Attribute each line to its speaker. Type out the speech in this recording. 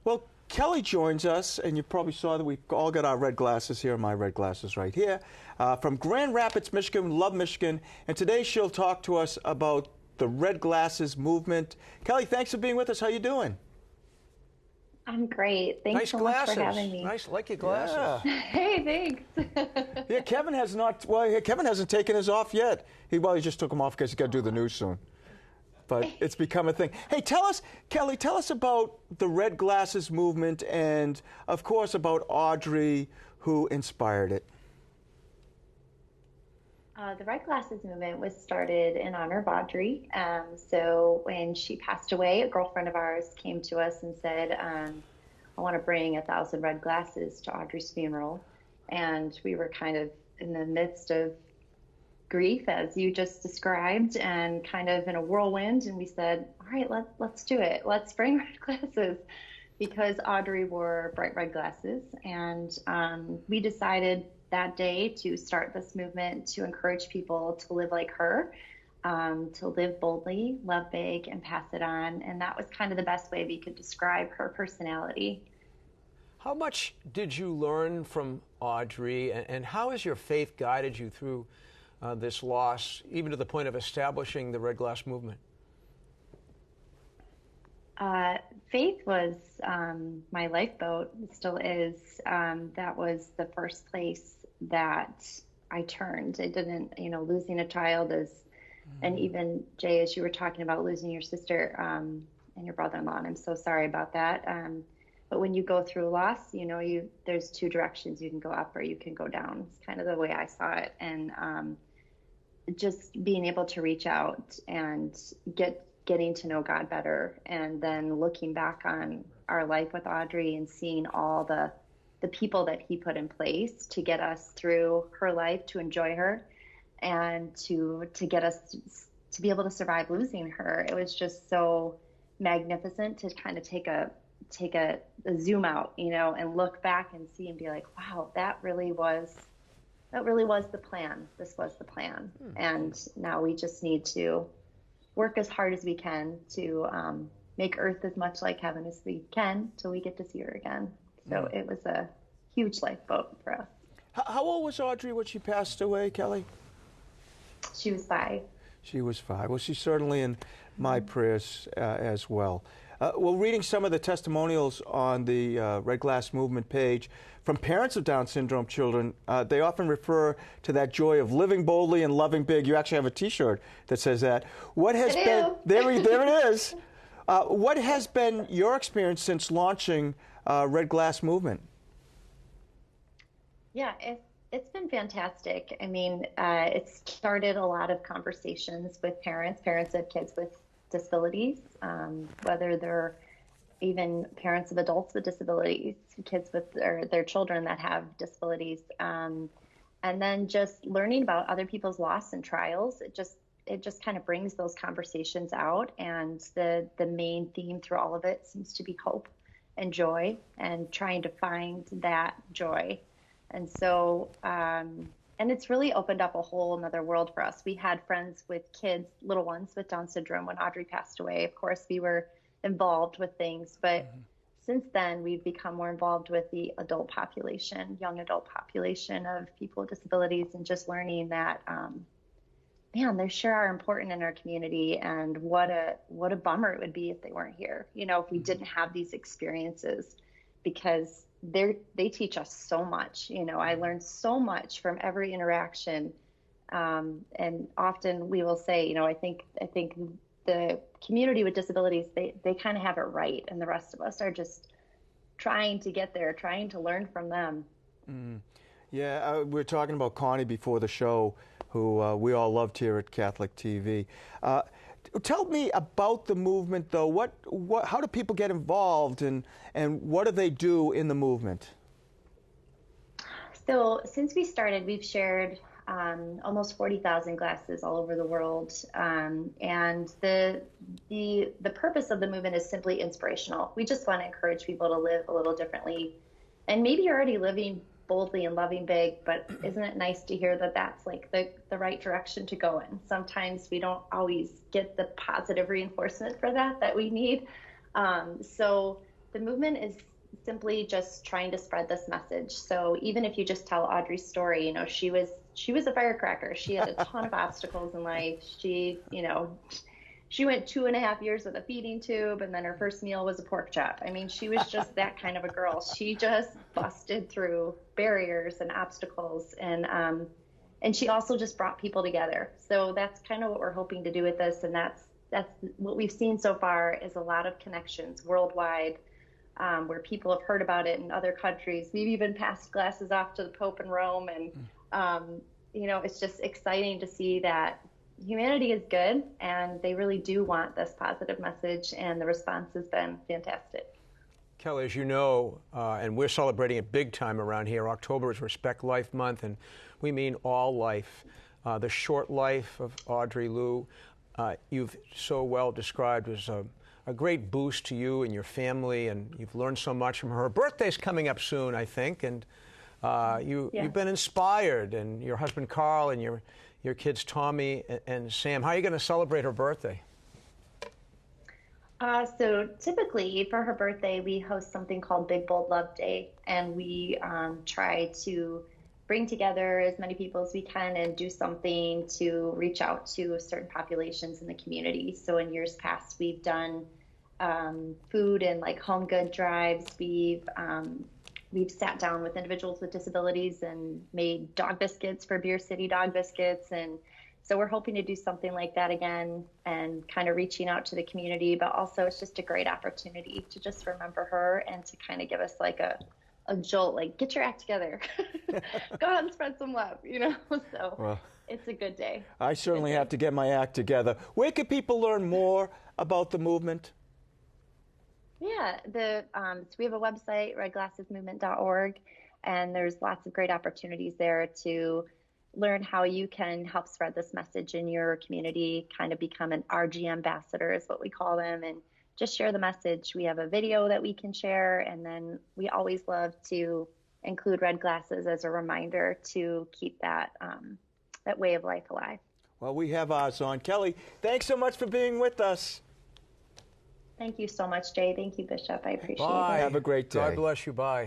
Speaker 1: Well, Kelly joins us, and you probably saw that we've all got our red glasses here, my red glasses right here, from Grand Rapids, Michigan. Love Michigan. And today she'll talk to us about the Red Glasses movement. Kelly, thanks for being with us. How you doing?
Speaker 2: I'm great. Thanks so much for having me.
Speaker 3: Nice, like your glasses.
Speaker 1: Yeah.
Speaker 2: Hey, thanks.
Speaker 1: Yeah, Kevin has not. Well, Kevin hasn't taken his off yet. He just took them off because he's got to do the news soon. But it's become a thing. Hey, Kelly, tell us about the Red Glasses movement and, of course, about Audrey, who inspired it.
Speaker 2: The Red Glasses movement was started in honor of Audrey. So when she passed away, a girlfriend of ours came to us and said, I want to bring 1,000 red glasses to Audrey's funeral. And we were kind of in the midst of grief, as you just described, and kind of in a whirlwind. And we said, all right, let's do it. Let's bring red glasses, because Audrey wore bright red glasses. And we decided that day to start this movement to encourage people to live like her, to live boldly, love big, and pass it on. And that was kind of the best way we could describe her personality.
Speaker 3: How much did you learn from Audrey, and how has your faith guided you through this loss, even to the point of establishing the Red Glass movement?
Speaker 2: Faith was my lifeboat. It still is. That was the first place that I turned. I didn't, losing a child is, and even Jay, as you were talking about losing your sister and your brother-in-law, and I'm so sorry about that. But when you go through loss, there's two directions. You can go up or you can go down. It's kind of the way I saw it. And just being able to reach out and getting to know God better, and then looking back on our life with Audrey and seeing all the people that he put in place to get us through her life, to enjoy her, and to get us to be able to survive losing her. It was just so magnificent to kind of take a zoom out, and look back and see and be like, wow, that really was the plan. This was the plan. And now we just need to work as hard as we can to make Earth as much like heaven as we can till we get to see her again. So it was a huge lifeboat for us.
Speaker 1: How old was Audrey when she passed away, Kelly?
Speaker 2: She was 5.
Speaker 1: She was 5. Well, she's certainly in my prayers as well. Well, reading some of the testimonials on the Red Glass Movement page from parents of Down syndrome children, they often refer to that joy of living boldly and loving big. You actually have a T-shirt that says that. What has been there it is. What has been your experience since launching Red Glass Movement? Yeah,
Speaker 2: it's been fantastic. I mean, it started a lot of conversations with parents of kids with disabilities, whether they're even parents of adults with disabilities, kids with their children that have disabilities, and then just learning about other people's loss and trials. It just kind of brings those conversations out, and the main theme through all of it seems to be hope and joy, and trying to find that joy. And so, and it's really opened up a whole another world for us. We had friends with kids, little ones with Down syndrome when Audrey passed away. Of course, we were involved with things, but since then we've become more involved with the adult population, young adult population of people with disabilities, and just learning that, they sure are important in our community, and what a bummer it would be if they weren't here, if we didn't have these experiences, because they teach us so much. I learned so much from every interaction, and often we will say, I think the community with disabilities, they kind of have it right, and the rest of us are just trying to get there, trying to learn from them.
Speaker 1: Yeah, we were talking about Connie before the show, who we all loved here at Catholic TV. Tell me about the movement, though. How do people get involved, and what do they do in the movement?
Speaker 2: So since we started, we've shared almost 40,000 glasses all over the world, and the purpose of the movement is simply inspirational. We just want to encourage people to live a little differently, and maybe you're already living boldly and loving big, but isn't it nice to hear that that's like the right direction to go in? Sometimes we don't always get the positive reinforcement for that we need. So The movement is simply just trying to spread this message. So even if you just tell Audrey's story, she was a firecracker. She had a ton of obstacles in life. She went 2.5 years with a feeding tube, and then her first meal was a pork chop. I mean, she was just that kind of a girl. She just busted through barriers and obstacles, and she also just brought people together. So that's kind of what we're hoping to do with this, and that's what we've seen so far is a lot of connections worldwide, where people have heard about it in other countries. We've even passed glasses off to the Pope in Rome, and it's just exciting to see that humanity is good, and they really do want this positive message, and the response has been fantastic.
Speaker 3: Kelly, as you know, and we're celebrating it big time around here, October is Respect Life Month, and we mean all life. The short life of Audrey Lou, you've so well described as a great boost to you and your family, and you've learned so much from her. Her birthday's coming up soon, I think, and you've been inspired, and your husband Carl and your kids Tommy and Sam. How are you going to celebrate her birthday?
Speaker 2: So typically for her birthday, we host something called Big Bold Love Day, and we try to bring together as many people as we can and do something to reach out to certain populations in the community. So in years past, we've done food and like home good drives. We've sat down with individuals with disabilities and made dog biscuits for Beer City Dog Biscuits. And so we're hoping to do something like that again and kind of reaching out to the community. But also it's just a great opportunity to just remember her and to kind of give us like a jolt, like get your act together. Go out and spread some love, So well, it's a good day.
Speaker 1: I certainly have to get my act together. Where can people learn more about the movement?
Speaker 2: Yeah, so we have a website, redglassesmovement.org, and there's lots of great opportunities there to learn how you can help spread this message in your community, kind of become an RG ambassador is what we call them, and just share the message. We have a video that we can share, and then we always love to include Red Glasses as a reminder to keep that way of life alive.
Speaker 1: Well, we have ours on. Kelly, thanks so much for being with us.
Speaker 2: Thank you so much, Jay. Thank you, Bishop. I appreciate
Speaker 3: Bye.
Speaker 2: it.
Speaker 1: Have a great day.
Speaker 3: God bless you. Bye.